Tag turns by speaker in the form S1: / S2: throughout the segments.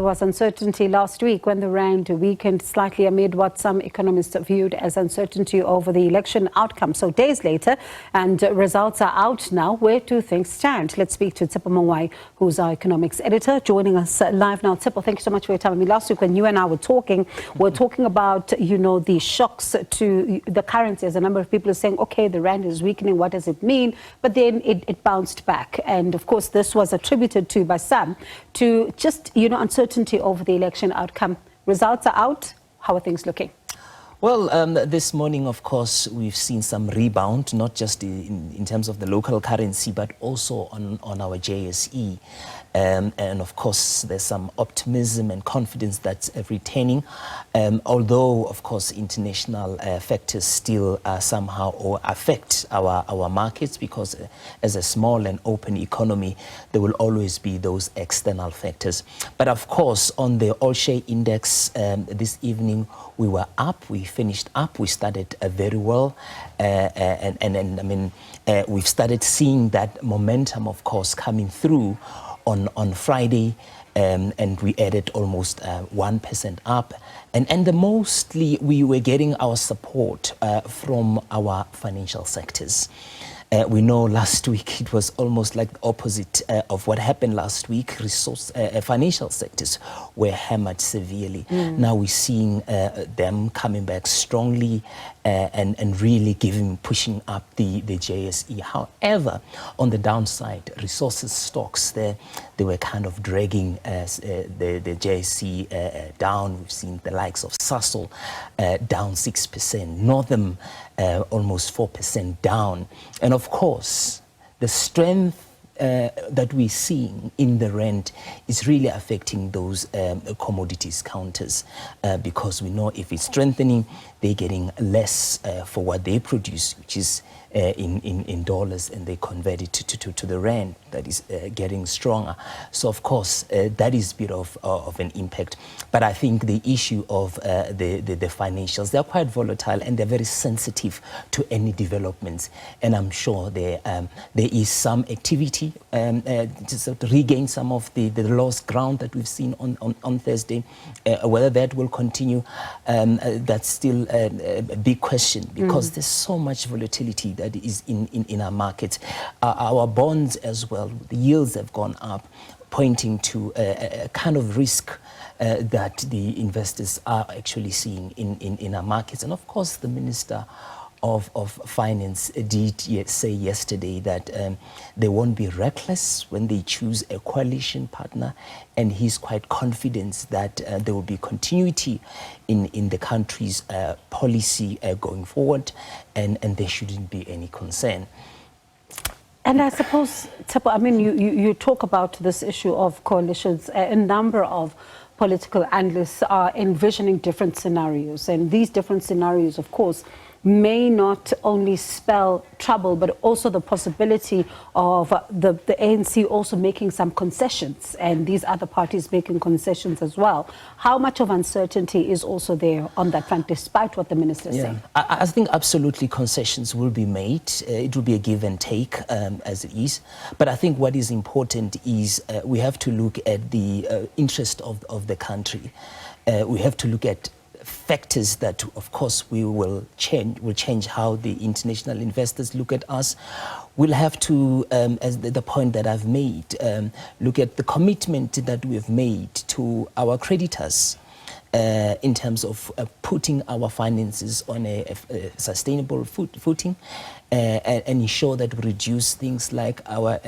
S1: was uncertainty last week when the rand weakened slightly amid what some economists viewed as uncertainty over the election outcome. So days later, and results are out now. Where do things stand? Let's speak to Tshepo Mongoai, who's our economics editor, joining us live now. Tshepo, thank you so much for your time. I mean, last week when you and I were talking about, the shocks to the currency, as a number of people are saying, okay, the rand is weakening, what does it mean? But then it bounced back. And of course, this was attributed to by some to just, uncertainty over the election outcome. Results are out. How are things looking?
S2: Well, this morning, of course, we've seen some rebound, not just in terms of the local currency, but also on our JSE. And of course, there's some optimism and confidence that's returning, although, of course, international factors still somehow or affect our markets, because as a small and open economy, there will always be those external factors. But of course, on the all-share index this evening, we were up, we finished up, we started very well, and we've started seeing that momentum, of course, coming through on Friday, and we added almost 1% up, and mostly we were getting our support from our financial sectors. We know last week it was almost like the opposite of what happened last week. Financial sectors were hammered severely. Now we're seeing them coming back strongly and really pushing up the JSE. However, on the downside, resources stocks, they were kind of dragging the JSE down. We've seen the likes of Sasol down 6%, Northam almost 4% down. And of course, the strength that we're seeing in the rand is really affecting those commodities counters, because we know if it's strengthening, they're getting less for what they produce, which is in dollars, and they convert it to the rand that is getting stronger. So of course that is a bit of an impact. But I think the issue of the financials, they're quite volatile and they're very sensitive to any developments. And I'm sure there is some activity to sort of regain some of the lost ground that we've seen on Thursday. Whether that will continue, that's still a big question, because there's so much volatility that is in our markets. Our bonds as well, the yields have gone up, pointing to a kind of risk that the investors are actually seeing in our markets. And of course, the Minister of Finance did say yesterday that they won't be reckless when they choose a coalition partner, and he's quite confident that there will be continuity in the country's policy going forward, and there shouldn't be any concern.
S1: And I suppose, Tshepo, I mean, you talk about this issue of coalitions. A number of political analysts are envisioning different scenarios, and these different scenarios, of course, may not only spell trouble, but also the possibility of the ANC also making some concessions, and these other parties making concessions as well. How much of uncertainty is also there on that front, despite what the minister is saying?
S2: I think absolutely concessions will be made. It will be a give and take, as it is. But I think what is important is we have to look at the interest of the country. We have to look at factors that, of course, will change how the international investors look at us. We'll have to, as the point that I've made, look at the commitment that we've made to our creditors in terms of putting our finances on a sustainable footing, and ensure that we reduce things like our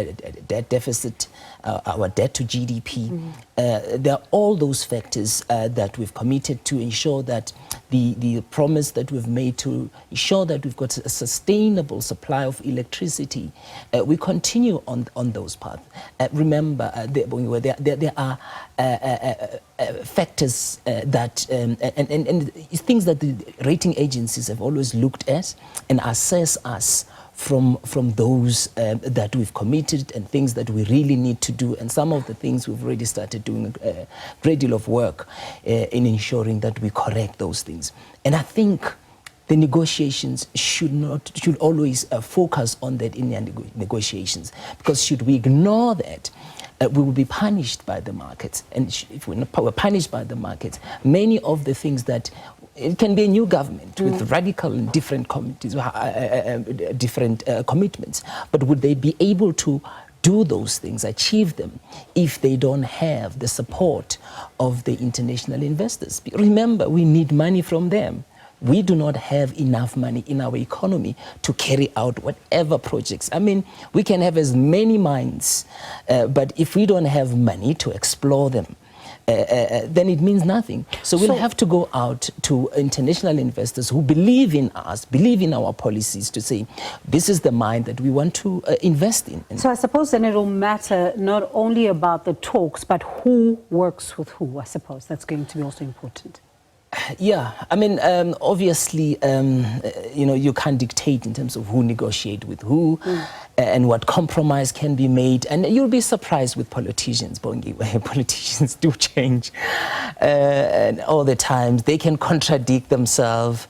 S2: debt deficit, our debt to GDP. There are all those factors that we've committed to ensure that the promise that we've made to ensure that we've got a sustainable supply of electricity, we continue on those paths. Remember, there are factors that and things that the rating agencies have always looked at and assess us from those that we've committed and things that we really need to do. And some of the things we've already started doing a great deal of work in ensuring that we correct those things. And I think the negotiations should always focus on that in their negotiations, because should we ignore that, we will be punished by the markets. And if we're punished by the markets, many of the things that it can be a new government with radical and different committees, different commitments, but would they be able to do those things, achieve them, if they don't have the support of the international investors? Remember, we need money from them. We do not have enough money in our economy to carry out whatever projects. I mean, we can have as many mines, but if we don't have money to explore them, then it means nothing. So we'll have to go out to international investors who believe in us, believe in our policies, to say, this is the mine that we want to invest in.
S1: So I suppose then it'll matter not only about the talks, but who works with who. I suppose that's going to be also important.
S2: Yeah, I mean, obviously, you know, you can't dictate in terms of who negotiate with who and what compromise can be made. And you'll be surprised with politicians, Bongi, where politicians do change and all the time. They can contradict themselves.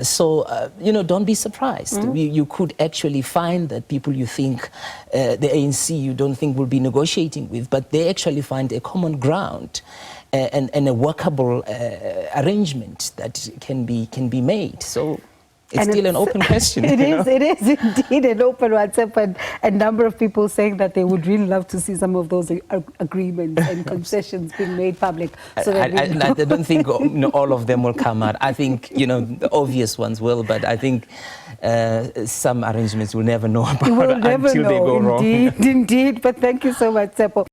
S2: So, you know, don't be surprised. You could actually find that people you think, the ANC you don't think will be negotiating with, but they actually find a common ground. And a workable arrangement that can be made. So it's still an open question.
S1: It is indeed an open one. And a number of people saying that they would really love to see some of those agreements and concessions being made public. So
S2: I don't think all of them will come out. I think, you know, the obvious ones will, but I think some arrangements we'll never know about until they go wrong.
S1: Indeed. But thank you so much, Tshepo.